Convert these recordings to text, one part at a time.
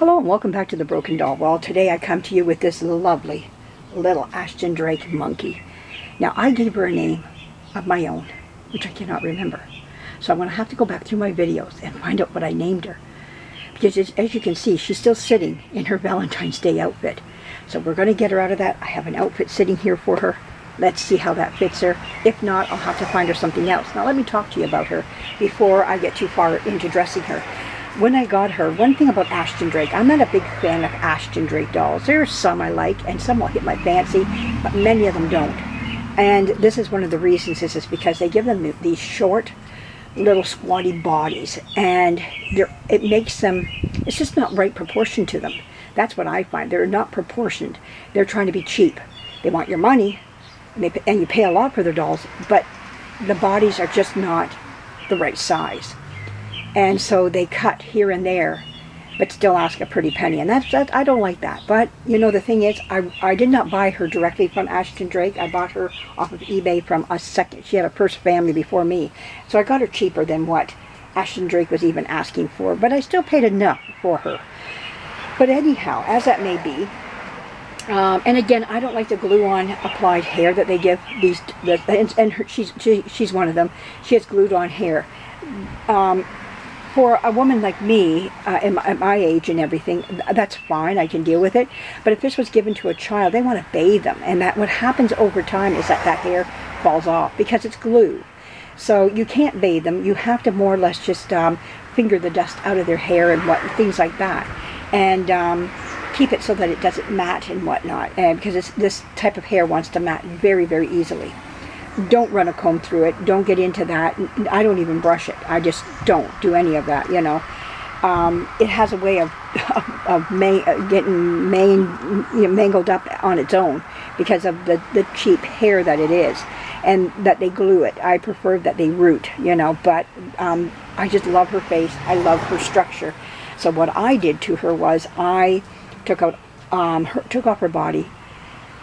Hello and welcome back to the Broken Doll. Well, today I come to you with this lovely little Ashton Drake monkey. Now, I gave her a name of my own, which I cannot remember. So I'm going to have to go back through my videos and find out what I named her. Because as you can see, she's still sitting in her Valentine's Day outfit. So we're going to get her out of that. I have an outfit sitting here for her. Let's see how that fits her. If not, I'll have to find her something else. Now, let me talk to you about her before I get too far into dressing her. When I got her, one thing about Ashton Drake, I'm not a big fan of Ashton Drake dolls. There are some I like, and some will hit my fancy, but many of them don't. And this is one of the reasons, is because they give them these short, little squatty bodies, and it makes them, it's just not right proportion to them. That's what I find. They're not proportioned. They're trying to be cheap. They want your money, and you pay a lot for their dolls, but the bodies are just not the right size. And so they cut here and there, but still ask a pretty penny. And that I don't like that. But, you know, the thing is, I did not buy her directly from Ashton Drake. I bought her off of eBay from a second. She had a first family before me. So I got her cheaper than what Ashton Drake was even asking for. But I still paid enough for her. But anyhow, as that may be, and again, I don't like the glue-on applied hair that they give these, she's one of them. She has glued-on hair. For a woman like me, at my age and everything, that's fine. I can deal with it. But if this was given to a child, they want to bathe them. And that what happens over time is that hair falls off because it's glue. So you can't bathe them. You have to more or less just finger the dust out of their hair and things like that. And keep it so that it doesn't mat and whatnot. And because this type of hair wants to mat very, very easily. Don't run a comb through it. Don't get into that. I don't even brush it. I just don't do any of that, you know. It has a way of getting mangled up on its own because of the cheap hair that it is, and that they glue it. I prefer that they root, you know, but I just love her face. I love her structure. So what I did to her was I took off her body,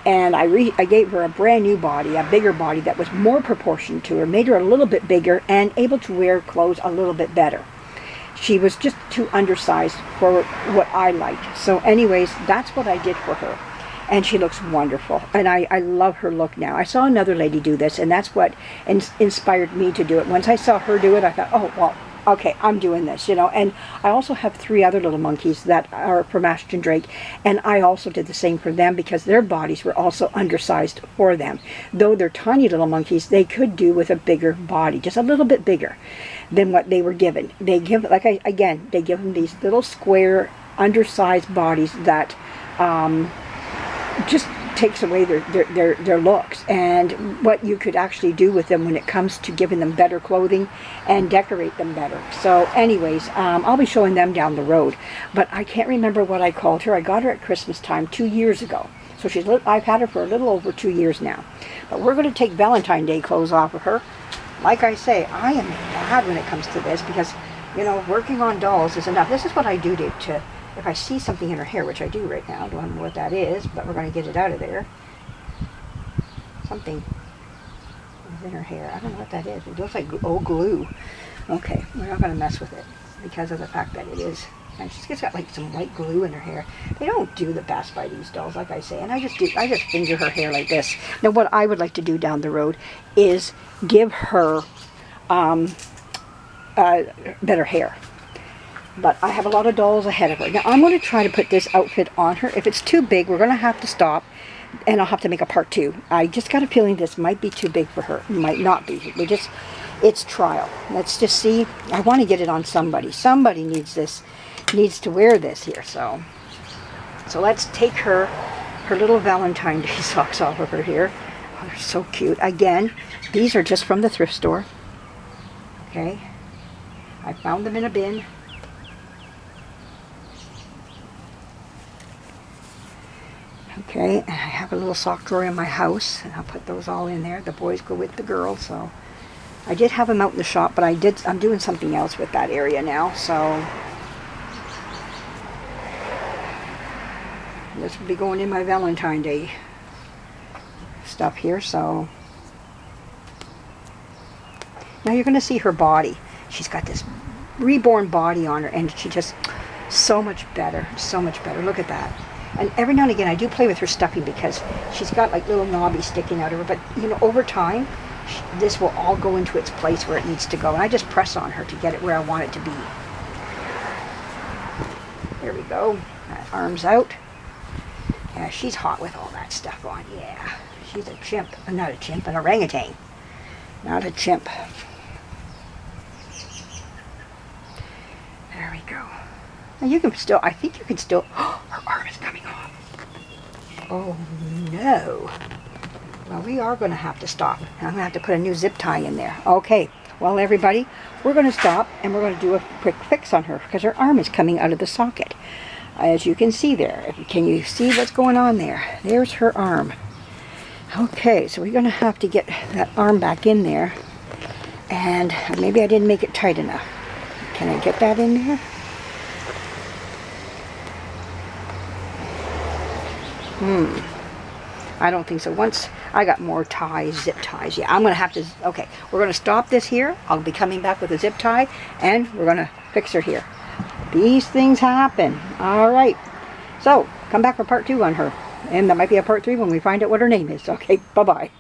and I gave her a brand new body, a bigger body that was more proportioned to her, made her a little bit bigger and able to wear clothes a little bit better. She was just too undersized for what I liked. So anyways, that's what I did for her. And she looks wonderful. And I love her look now. I saw another lady do this, and that's what inspired me to do it. Once I saw her do it, I thought, oh, well, okay, I'm doing this, you know. And I also have 3 other little monkeys that are from Ashton Drake, and I also did the same for them because their bodies were also undersized for them. Though they're tiny little monkeys, they could do with a bigger body, just a little bit bigger than what they were given. They give, they give them these little square, undersized bodies that just takes away their looks, and what you could actually do with them when it comes to giving them better clothing and decorate them better. So anyways, I'll be showing them down the road, but I can't remember what I called her. I got her at Christmas time 2 years ago, so I've had her for a little over 2 years now. But we're going to take Valentine's Day clothes off of her. Like I say, I am bad when it comes to this because, you know, working on dolls is enough. This is what I do to if I see something in her hair, which I do right now. I don't know what that is, but we're going to get it out of there. Something is in her hair. I don't know what that is. It looks like glue. Okay, we're not going to mess with it because of the fact that it is. And she's just got like some white glue in her hair. They don't do the best by these dolls, like I say. And I just finger her hair like this. Now, what I would like to do down the road is give her better hair. But I have a lot of dolls ahead of her. Now, I'm going to try to put this outfit on her. If it's too big, we're going to have to stop, and I'll have to make a part 2. I just got a feeling this might be too big for her. It might not be. It's trial. Let's just see. I want to get it on somebody. Somebody needs to wear this here. So let's take her little Valentine's Day socks off of her here. Oh, they're so cute. Again, these are just from the thrift store. Okay. I found them in a bin. Okay, and I have a little sock drawer in my house, and I'll put those all in there. The boys go with the girls, so I did have them out in the shop, but I'm doing something else with that area now, so this will be going in my Valentine's Day stuff here. So now you're going to see her body. She's got this reborn body on her, and she just, So much better, so much better. Look at that. And every now and again I do play with her stuffing because she's got like little knobbies sticking out of her, but you know, over time this will all go into its place where it needs to go, and I just press on her to get it where I want it to be. There we go. That arm's out. Yeah, she's hot with all that stuff on. Yeah, she's a chimp. Not a chimp, an orangutan. Not a chimp. There we go. Now you can still, I think you can still, oh, her arm is coming off. Oh no. Well, we are going to have to stop. I'm going to have to put a new zip tie in there. Okay, well everybody, we're going to stop and we're going to do a quick fix on her because her arm is coming out of the socket. As you can see there. Can you see what's going on there? There's her arm. Okay, so we're going to have to get that arm back in there. And maybe I didn't make it tight enough. Can I get that in there? I don't think so. Once I got more ties, zip ties. Yeah, I'm going to have to, okay, we're going to stop this here. I'll be coming back with a zip tie and we're going to fix her here. These things happen. All right. So, come back for part 2 on her. And that might be a part 3 when we find out what her name is. Okay, bye-bye.